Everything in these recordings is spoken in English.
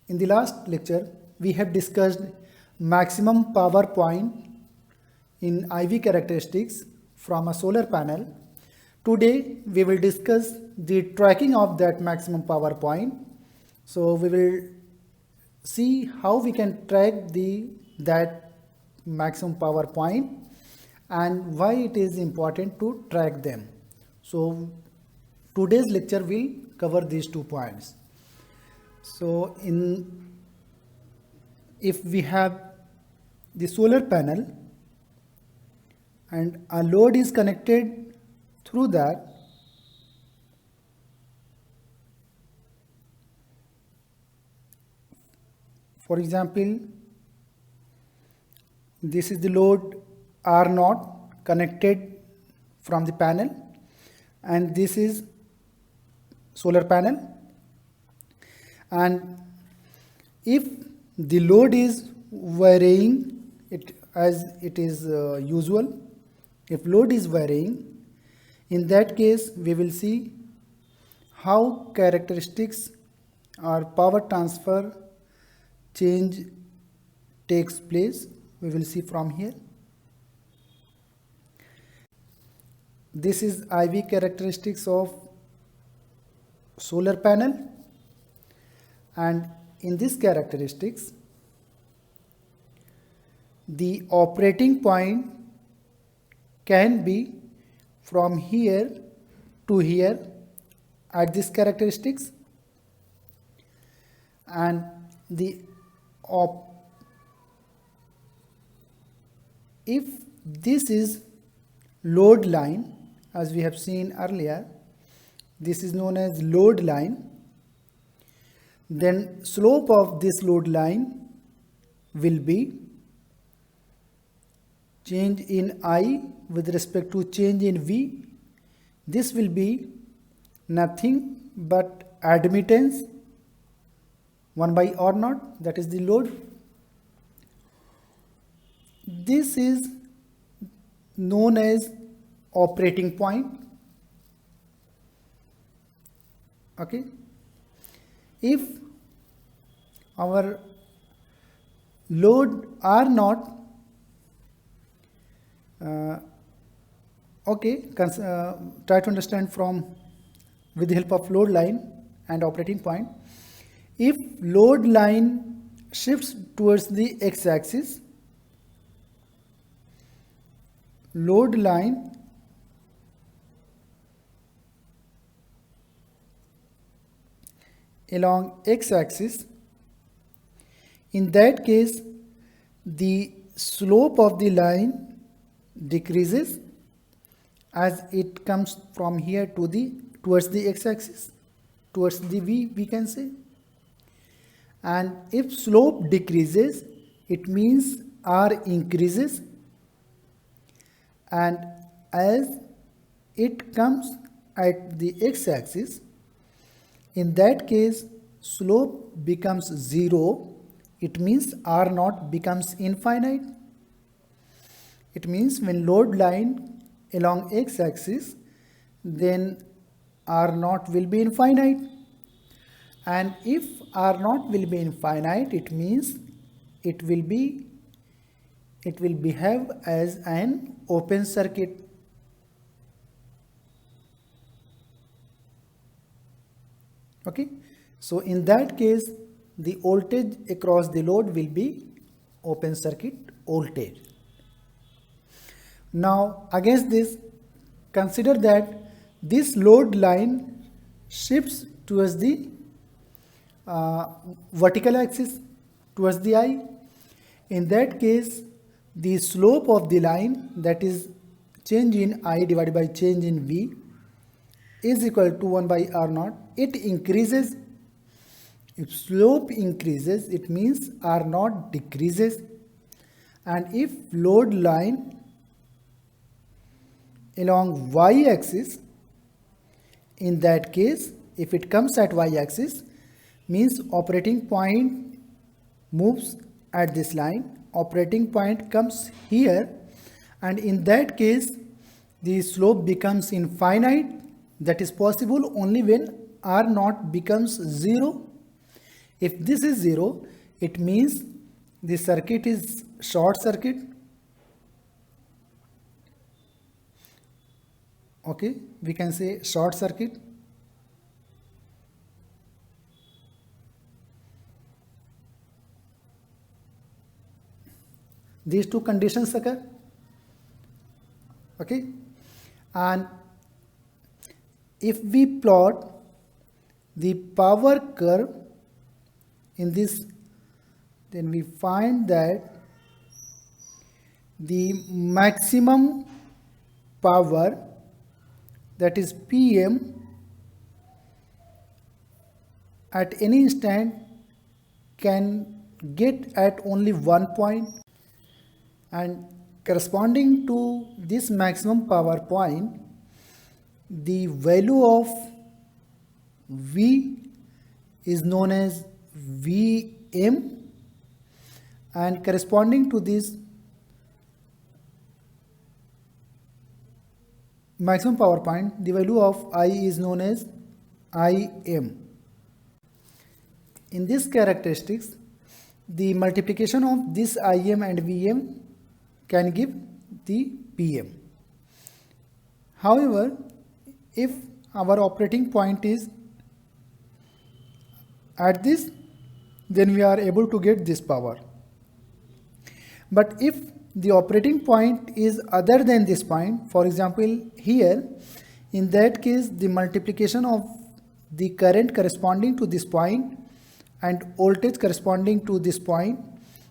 In the last lecture, we have discussed maximum power point in IV characteristics from a solar panel. Today, we will discuss the tracking of that maximum power point. So, we will see how we can track that maximum power point and why it is important to track them. So, today's lecture will cover these 2 points. So if we have the solar panel and a load is connected through that, for example, this is the load R0 connected from the panel, and this is solar panel. And if the load is varying, as it is usual, if load is varying, in that case we will see how characteristics or power transfer change takes place. We will see from here. This is IV characteristics of solar panel. And in this characteristics, the operating point can be from here to here at this characteristics, and if this is load line, as we have seen earlier, this is known as load line, then slope of this load line will be change in I with respect to change in V. This will be nothing but admittance 1 by R0, that is the load. This is known as operating point. Okay. If our load R0, try to understand with the help of load line and operating point. If load line shifts towards the x-axis, load line along x-axis, in that case the slope of the line decreases as it comes from here towards the x-axis, towards the V, we can say. And if slope decreases, it means R increases, and as it comes at the x-axis, in that case slope becomes 0. It means R0 becomes infinite. It means when load line along x-axis, then R0 will be infinite, and if R0 will be infinite, it means it will behave as an open circuit. Okay, so in that case the voltage across the load will be open circuit voltage. Now against this, consider that this load line shifts towards the vertical axis, towards the I. In that case, the slope of the line, that is change in I divided by change in V, is equal to 1 by R0. It increases. If slope increases, it means R0 decreases. And if load line along y-axis, in that case, if it comes at y-axis, means operating point moves at this line, operating point comes here, and in that case the slope becomes infinite. That is possible only when R0 becomes 0. If this is 0, it means the circuit is short circuit. Okay, we can say short circuit. These two conditions occur. Okay, and if we plot the power curve in this, then we find that the maximum power, that is PM, at any instant can get at only one point, and corresponding to this maximum power point, the value of V is known as Vm, and corresponding to this maximum power point, the value of I is known as Im. In this characteristics, the multiplication of this Im and Vm can give the Pm. However, if our operating point is at this, then we are able to get this power. But if the operating point is other than this point, for example here, in that case the multiplication of the current corresponding to this point and voltage corresponding to this point,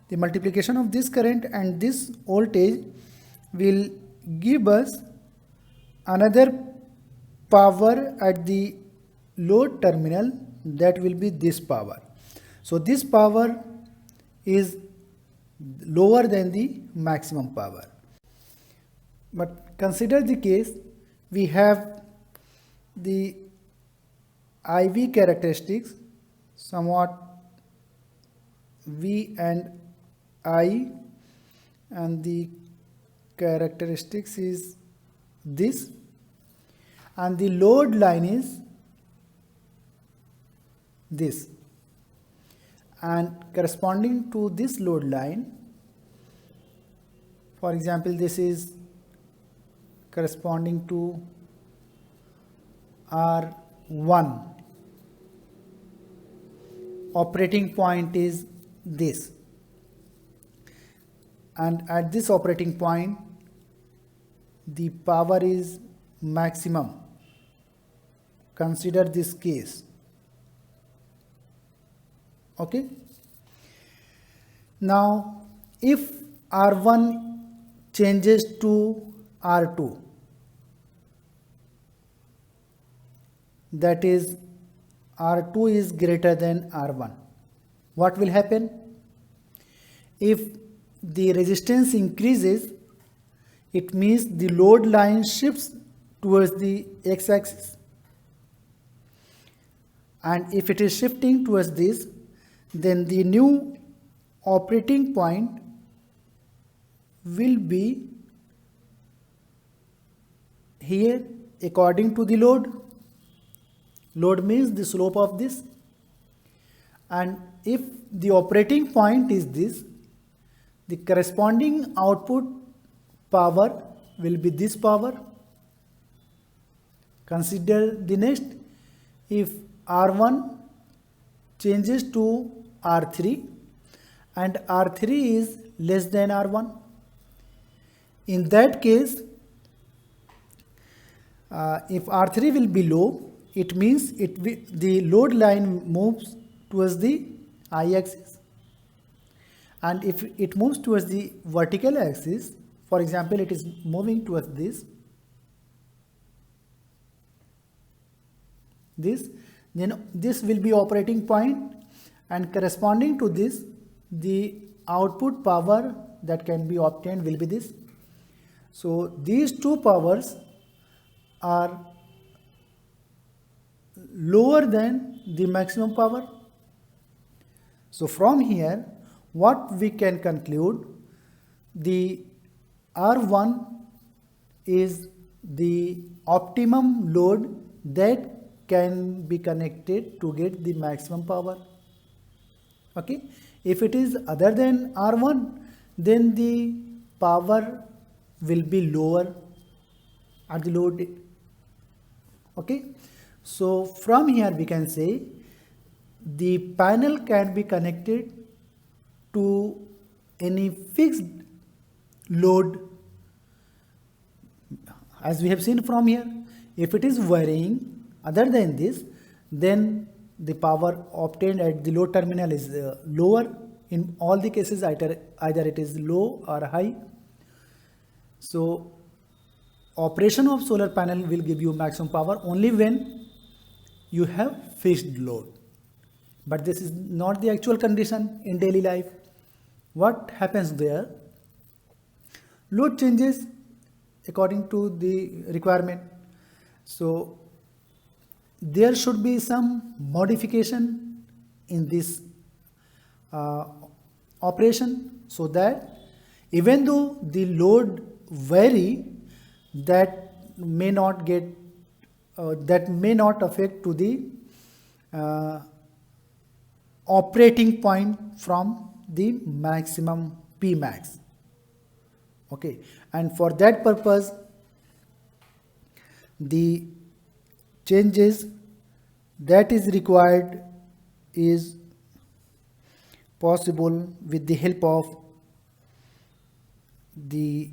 the multiplication of this current and this voltage will give us another power at the load terminal, that will be this power. So this power is lower than the maximum power. But consider the case we have the IV characteristics somewhat V and I, and the characteristics is this, and the load line is this, and corresponding to this load line, for example this is corresponding to R1, operating point is this, and at this operating point the power is maximum. Consider this case. Okay. Now if R1 changes to R2, that is R2 is greater than R1, what will happen? If the resistance increases, it means the load line shifts towards the x-axis, and if it is shifting towards this, then the new operating point will be here according to the load. Load means the slope of this, and if the operating point is this, the corresponding output power will be this power. Consider the next, if R1 changes to R3 and R3 is less than R1, in that case if R3 will be low, it means the load line moves towards the I-axis, and if it moves towards the vertical axis, for example it is moving towards this, then this will be operating point, and corresponding to this the output power that can be obtained will be this. So these two powers are lower than the maximum power. So from here what we can conclude, the R1 is the optimum load that can be connected to get the maximum power. Okay, if it is other than R1, then the power will be lower at the load. Okay, so from here we can say the panel can be connected to any fixed load. As we have seen from here, if it is varying other than this, then the power obtained at the load terminal is lower. In all the cases, either it is low or high. So operation of solar panel will give you maximum power only when you have fixed load. But this is not the actual condition in daily life. What happens there? Load changes according to the requirement. So there should be some modification in this operation, so that even though the load vary, that may not affect to the operating point from the maximum Pmax. Okay, and for that purpose the changes that is required is possible with the help of the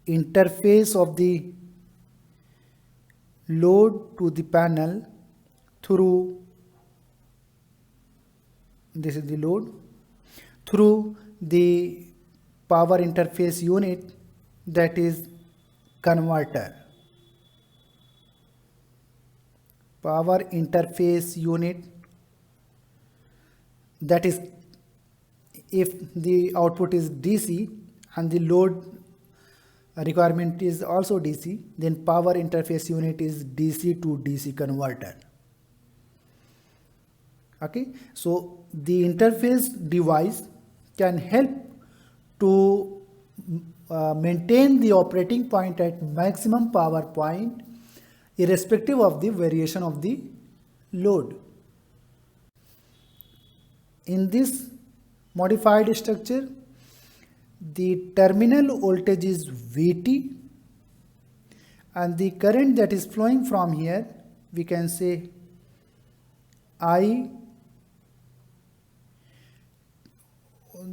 interface of the load to the panel through, this is the load, through the power interface unit, that is converter. Power interface unit, that is, if the output is DC and the load requirement is also DC, then power interface unit is DC to DC converter. Okay, so the interface device can help to maintain the operating point at maximum power point irrespective of the variation of the load. In this modified structure, the terminal voltage is Vt and the current that is flowing from here, we can say I,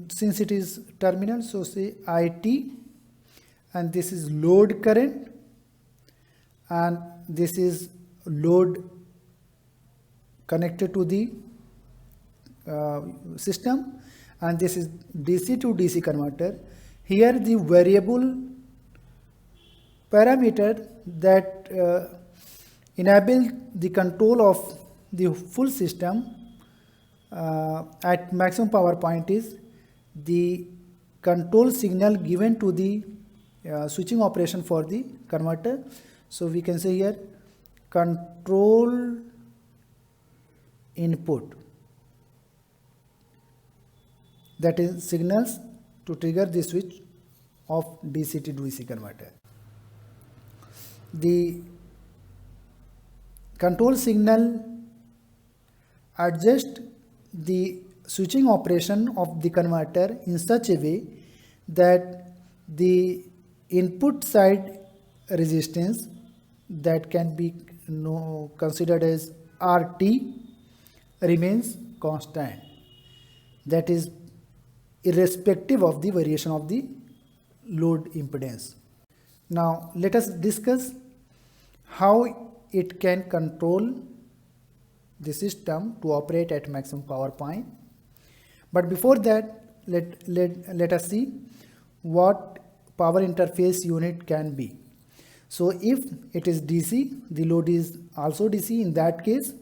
since it is terminal, so say IT, and this is load current and this is load connected to the system, and this is DC to DC converter. Here the variable parameter that enable the control of the full system at maximum power point is the control signal given to the switching operation for the converter. So we can say here control input, that is signals to trigger the switch of DC to DC converter. The control signal adjusts the switching operation of the converter in such a way that the input side resistance, that can be considered as RT, remains constant, that is irrespective of the variation of the load impedance. Now let us discuss how it can control the system to operate at maximum power point. But before that, let us see what power interface unit can be. So if it is DC, the load is also DC. In that case,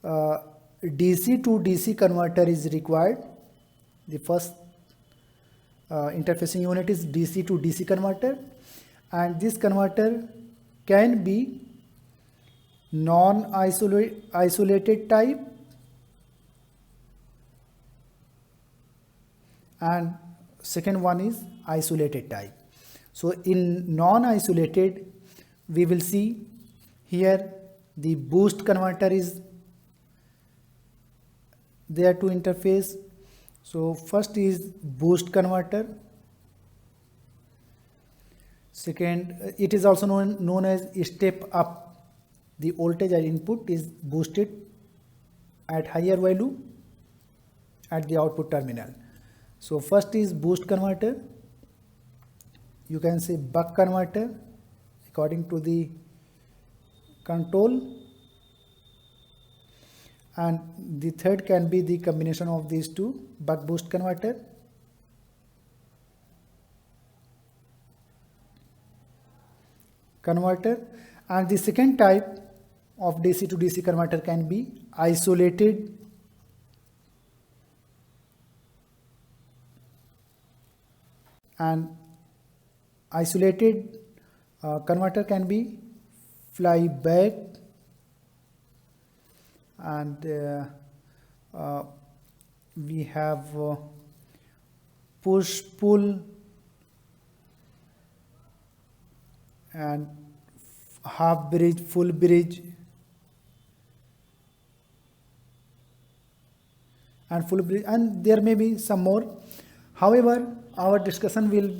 DC to DC converter is required. The first interfacing unit is DC to DC converter, and this converter can be non-isolated type and second one is isolated type. So in non-isolated, we will see here the boost converter is there are two interface. So first is boost converter. Second, it is also known as step up. The voltage at input is boosted at higher value at the output terminal. So first is boost converter. You can say buck converter according to the control, and the third can be the combination of these two, buck boost converter. And the second type of DC to DC converter can be isolated converter can be fly back, and we have push pull and half bridge, full bridge, and there may be some more. However, our discussion will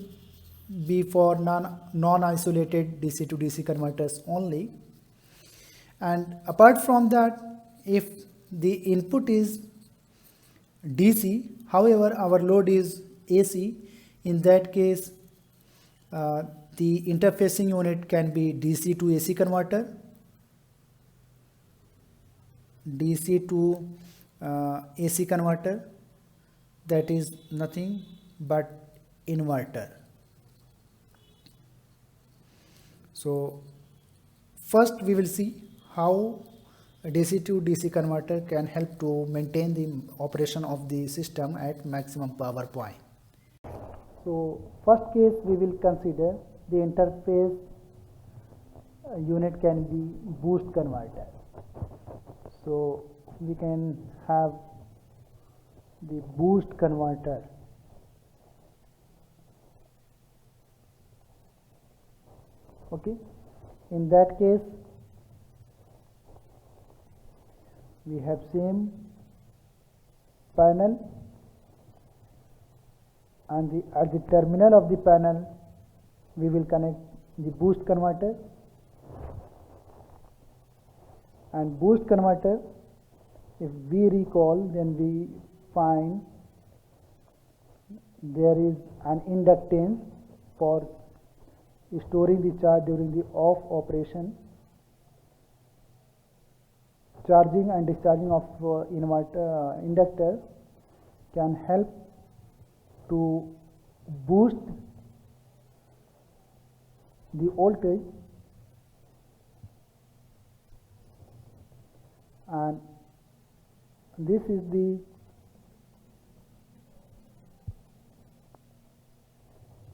be for non-isolated DC to DC converters only. And apart from that, if the input is DC, however our load is AC, in that case the interfacing unit can be DC to AC converter, DC to AC converter, that is nothing but inverter. So first we will see how a DC to DC converter can help to maintain the operation of the system at maximum power point. So first case we will consider the interface unit can be boost converter. So we can have the boost converter. Okay, in that case we have same panel, and at the terminal of the panel we will connect the boost converter, and boost converter, if we recall, then we find there is an inductance for storing the charge during the off operation. Charging and discharging of inductor can help to boost the voltage, and this is the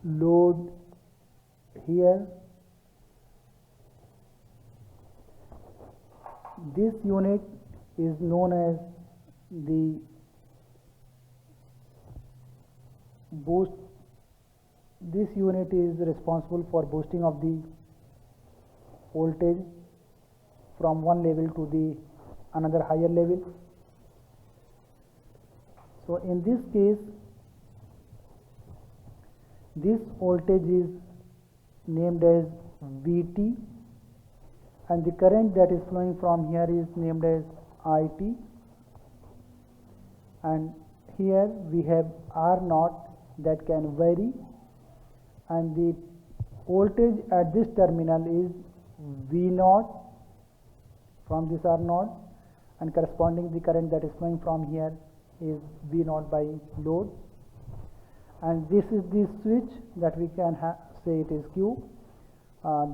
load here. This unit is known as the boost. This unit is responsible for boosting of the voltage from one level to the another higher level. So in this case, this voltage is named as Vt, and the current that is flowing from here is named as It, and here we have R0 that can vary, and the voltage at this terminal is V0 from this R0, and corresponding the current that is flowing from here is V0 by load, and this is the switch that we can say it is Q.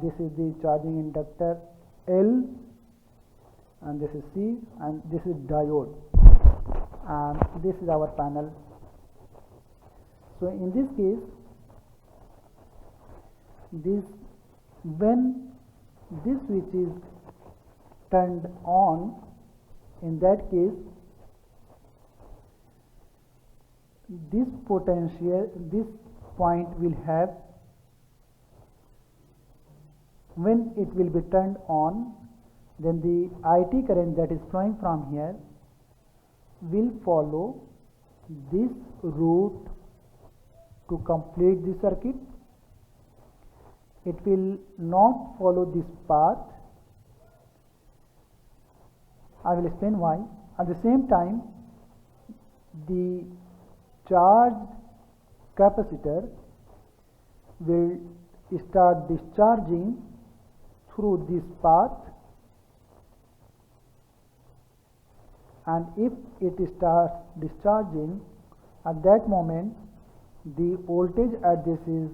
This is the charging inductor L, and this is C, and this is diode, and this is our panel. So in this case, when this switch is turned on, in that case this potential, this point will have, when it will be turned on, then the IT current that is flowing from here will follow this route to complete the circuit. It will not follow this path. I will explain why. At the same time, the charged capacitor will start discharging through this path, and if it starts discharging, at that moment the voltage at this is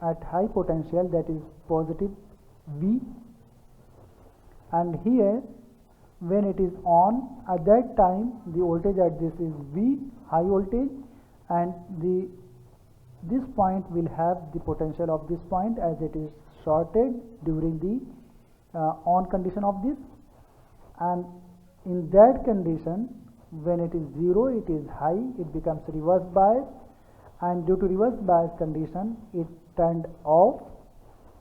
at high potential, that is positive V, and here when it is on, at that time the voltage at this is V, high voltage, and this point will have the potential of this point as it is shorted during the on condition of this, and in that condition when it is 0 it is high, it becomes reverse bias, and due to reverse bias condition it turned off.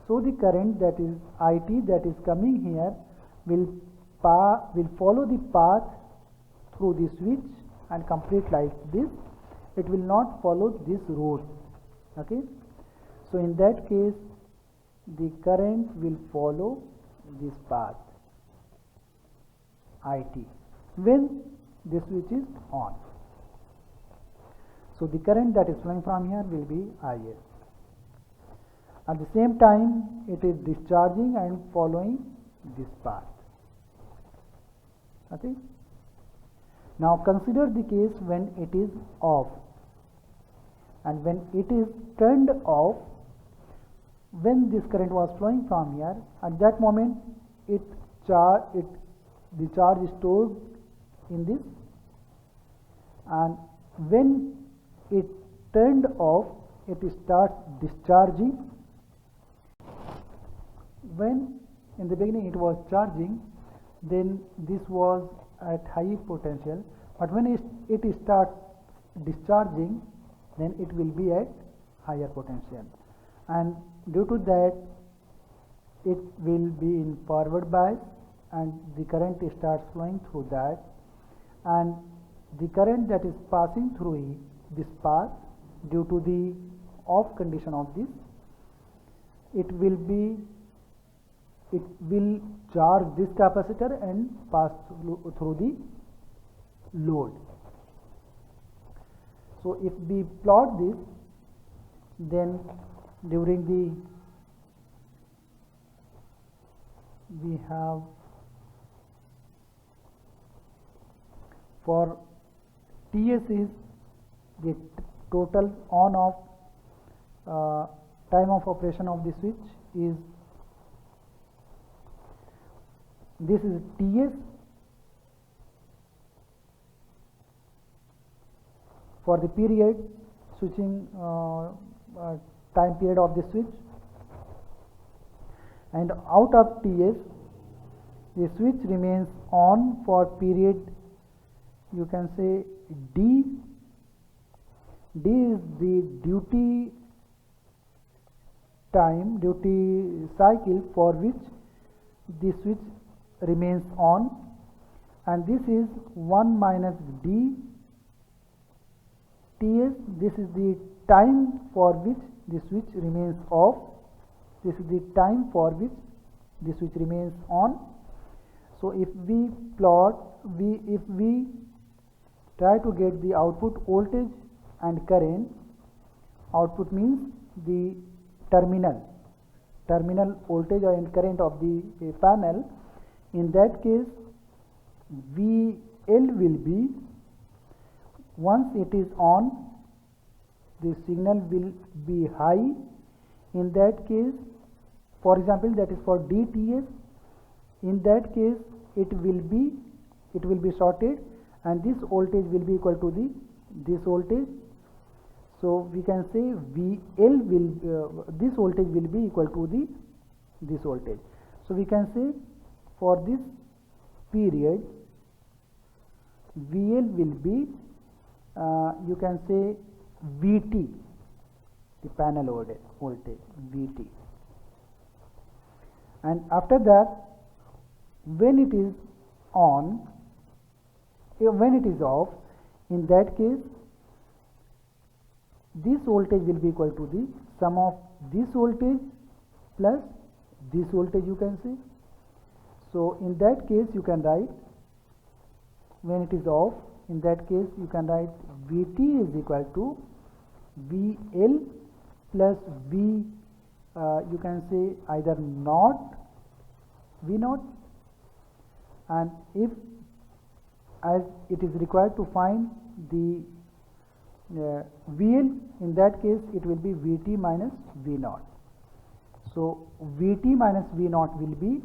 So the current, that is IT, that is coming here will follow the path through the switch and complete like this. It will not follow this route. Okay, so in that case the current will follow this path IT when the switch is on. So the current that is flowing from here will be IS. At the same time it is discharging and following this path. Okay. Now consider the case when it is off, and when it is turned off, when this current was flowing from here, at that moment the charge is stored in this, and when it turned off it starts discharging. When in the beginning it was charging, then this was at high potential, but when it starts discharging, then it will be at higher potential, and due to that it will be in forward bias, and the current starts flowing through that, and the current that is passing through this path, due to the off condition of this, it will charge this capacitor and pass through the load. So if we plot this, then during we have for TS is the total on off time of operation of the switch is, this is TS for the period switching time period of the switch, and out of TS the switch remains on for period, you can say D. D is the duty time, duty cycle for which the switch remains on, and this is 1 minus D TS. This is the time for which the switch remains off, this is the time for which the switch remains on. So if we plot, if we try to get the output voltage and current, output means the terminal voltage and current of the panel, in that case VL will be, once it is on, the signal will be high. In that case, for example, that is for DTS, in that case it will be shorted, and this voltage will be equal to this voltage. So we can say VL will this voltage will be equal to this voltage. So we can say for this period VL will be you can say VT, the panel voltage VT, and after that when it is on, when it is off, in that case this voltage will be equal to the sum of this voltage plus this voltage, you can say. So in that case you can write, when it is off, in that case you can write Vt is equal to VL plus V, you can say either naught, V naught, and if as it is required to find the VL, in that case it will be Vt minus V naught. So Vt minus V naught will be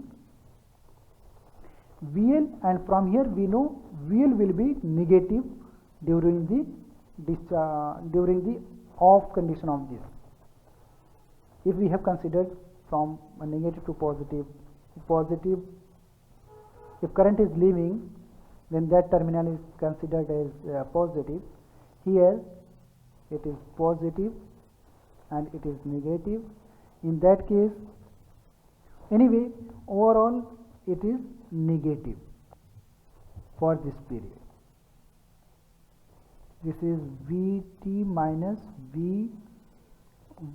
VL, and from here we know VL will be negative during the off condition of this. If we have considered from a negative to positive, if current is leaving, then that terminal is considered as positive. Here it is positive and it is negative. In that case, anyway, overall it is negative for this period. This is Vt minus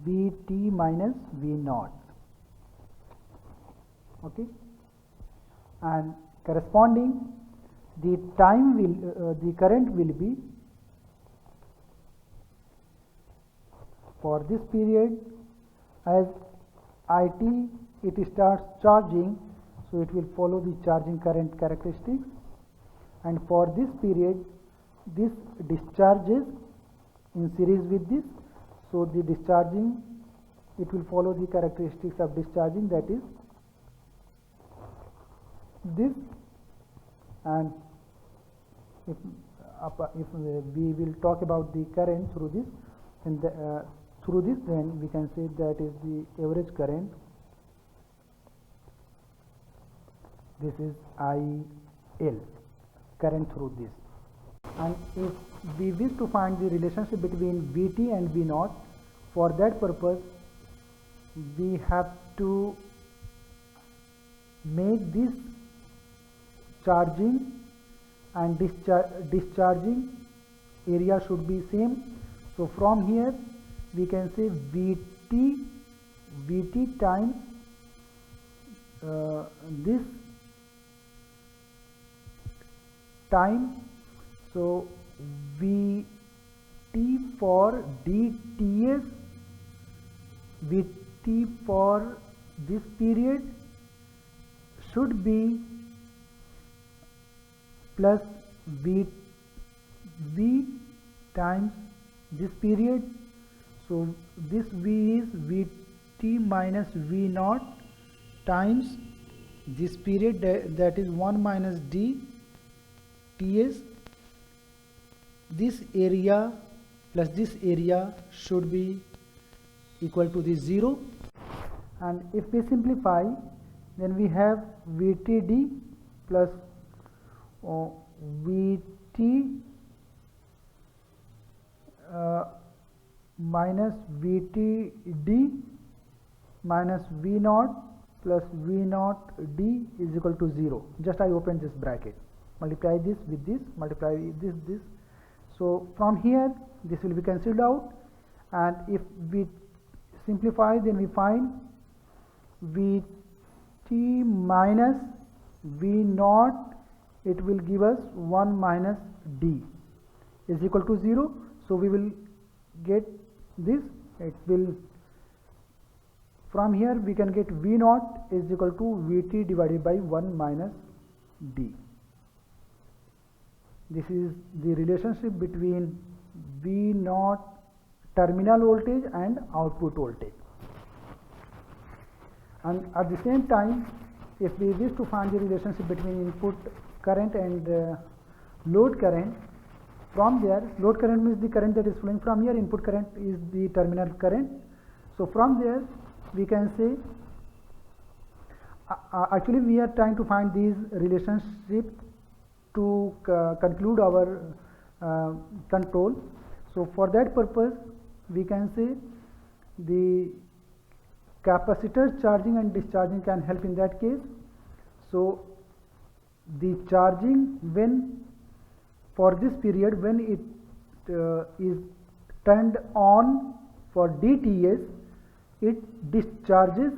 Vt minus V naught. Okay, and corresponding the time will the current will be, for this period, as it starts charging, so it will follow the charging current characteristics, and for this period this discharges in series with this, so the discharging, it will follow the characteristics of discharging, that is this. And if we will talk about the current through this, and then we can say that is the average current. This is IL, current through this. And if we wish to find the relationship between Vt and V naught, for that purpose we have to make this charging and discharging area should be same. So from here we can say Vt times this time, so Vt for dTs, Vt for this period should be plus V times this period. So this V is Vt minus V naught times this period, that is 1 minus d Ts. This area plus this area should be equal to the 0, and if we simplify, then we have Vtd plus Vt minus Vtd minus V naught plus V naught d is equal to 0. Just I open this bracket, multiply this with this, multiply this. So from here this will be cancelled out, and if we simplify, then we find Vt minus V naught, it will give us 1 minus d is equal to 0. So we will get this, it will, from here we can get V naught is equal to Vt divided by 1 minus d. This is the relationship between V naught terminal voltage and output voltage. And at the same time, if we wish to find the relationship between input current and load current, from there, load current means the current that is flowing from here, input current is the terminal current. So from there we can say, actually we are trying to find these relationships to conclude our control. So for that purpose we can say the capacitor charging and discharging can help in that case. So the charging, when for this period when it is turned on for dTs, it discharges.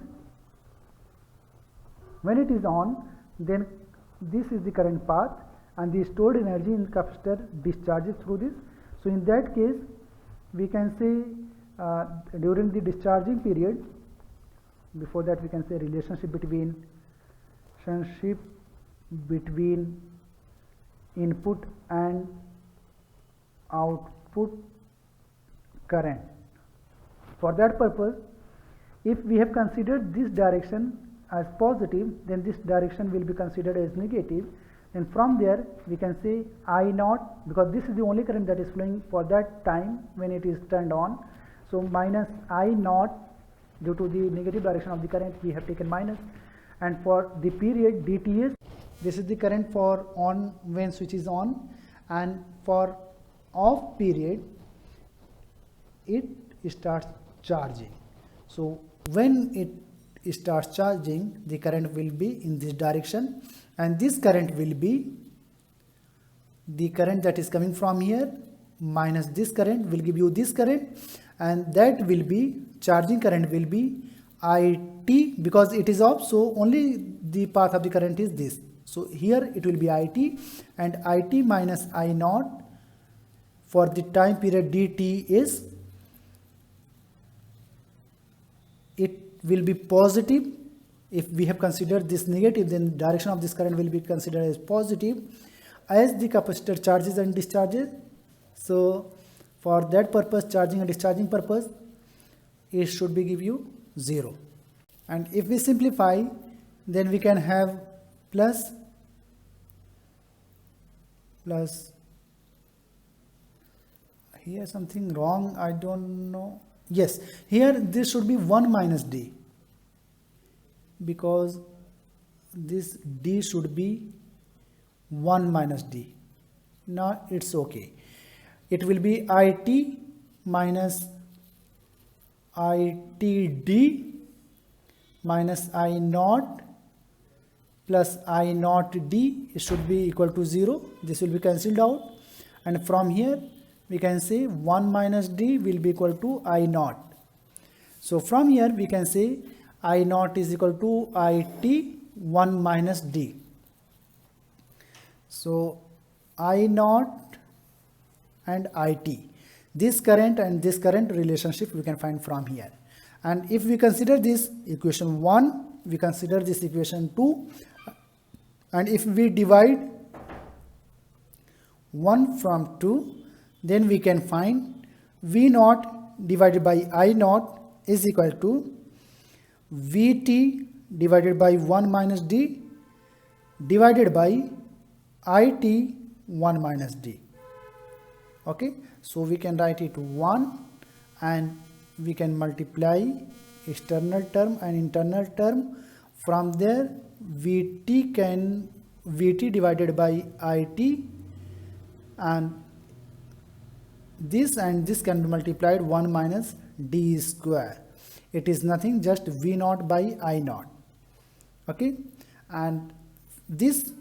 When it is on, then this is the current path and the stored energy in capacitor discharges through this. So in that case, we can say during the discharging period, before that we can say relationship between input and output current. For that purpose, if we have considered this direction as positive, then this direction will be considered as negative, and from there we can say I naught, because this is the only current that is flowing for that time when it is turned on. So minus I naught, due to the negative direction of the current we have taken minus, and for the period dTs, this is the current for on when switch is on, and for off period it starts charging. So when it starts charging, the current will be in this direction, and this current will be the current that is coming from here minus this current will give you this current, and that will be charging current will be IT, because it is off, so only the path of the current is this. So here it will be IT, and IT minus I naught for the time period dt is, it will be positive. If we have considered this negative, then direction of this current will be considered as positive as the capacitor charges and discharges. So for that purpose, charging and discharging purpose, it should be give you 0. And if we simplify, then we can have plus here something wrong, I don't know. Yes, here this should be 1 minus d, because this d should be 1 minus d. Now it's okay. It will be IT minus ITD minus I naught plus I naught d, it should be equal to 0. This will be cancelled out, and from here we can say 1 minus d will be equal to I naught. So from here we can say I naught is equal to IT 1 minus d. So I naught and IT, this current and this current relationship we can find from here. And if we consider this equation 1, we consider this equation 2, and if we divide 1 from 2, then we can find V naught divided by I naught is equal to Vt divided by 1 minus d divided by It 1 minus d. Okay, so we can write it 1, and we can multiply external term and internal term. From there Vt divided by It, and this can be multiplied 1 minus d square. It is nothing, just V naught by I naught. Okay, and this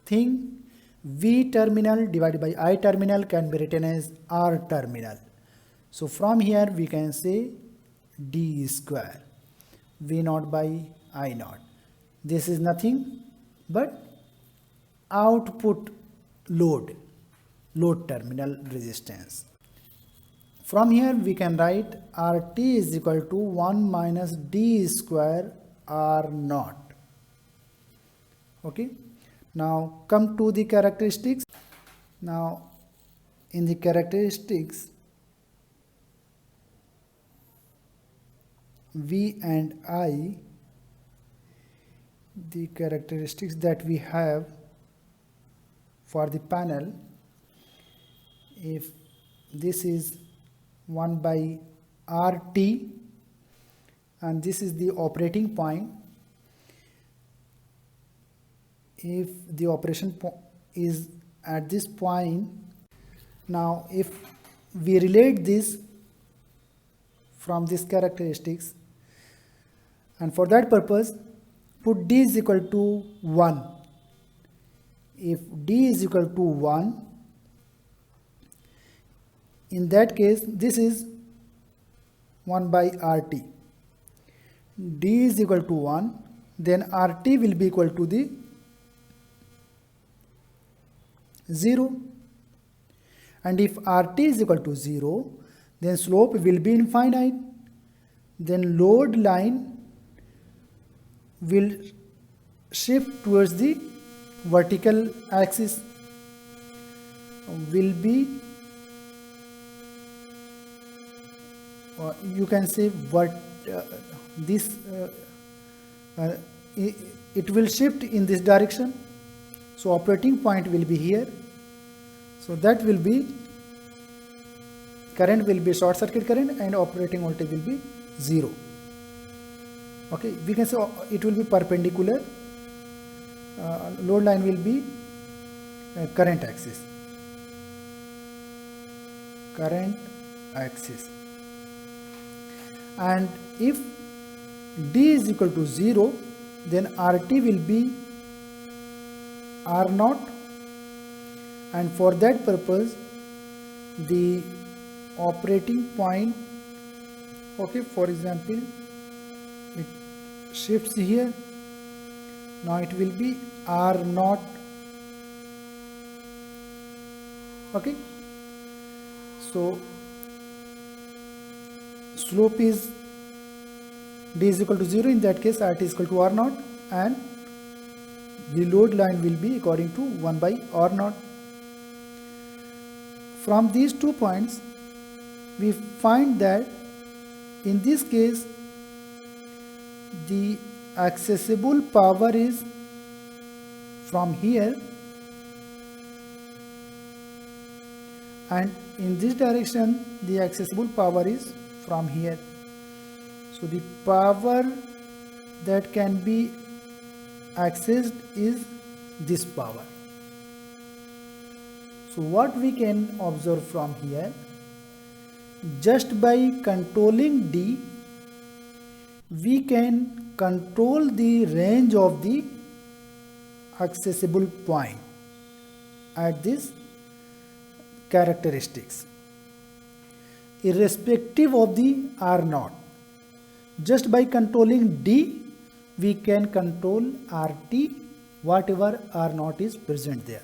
thing V terminal divided by I terminal can be written as R terminal. So from here we can say d square, V naught by I naught. This is nothing but output load terminal resistance. From here we can write RT is equal to 1 minus d square R naught. Okay, now come to the characteristics. Now in the characteristics, V and I, the characteristics that we have for the panel, if this is 1 by RT and this is the operating point, if the operation is at this point, now if we relate this from these characteristics, and for that purpose put d is equal to 1. If d is equal to 1, in that case this is 1 by RT. D is equal to 1, then RT will be equal to the 0. And if RT is equal to 0, then slope will be infinite. Then load line will shift towards the vertical axis, will be, you can say it will shift in this direction. So operating point will be here. So that will be, current will be short circuit current and operating voltage will be 0. Okay, we can say it will be perpendicular. Load line will be current axis. And if D is equal to 0, then RT will be R0, and for that purpose the operating point, okay, for example it shifts here, now it will be R0. Okay, so slope is D is equal to 0, in that case RT is equal to R0, and the load line will be according to 1 by R0. From these 2 points we find that in this case the accessible power is from here, and in this direction the accessible power is from here. So the power that can be accessed is this power. So what we can observe from here, just by controlling D we can control the range of the accessible point at this characteristics, irrespective of the R0. Just by controlling D we can control RT, whatever R0 is present there.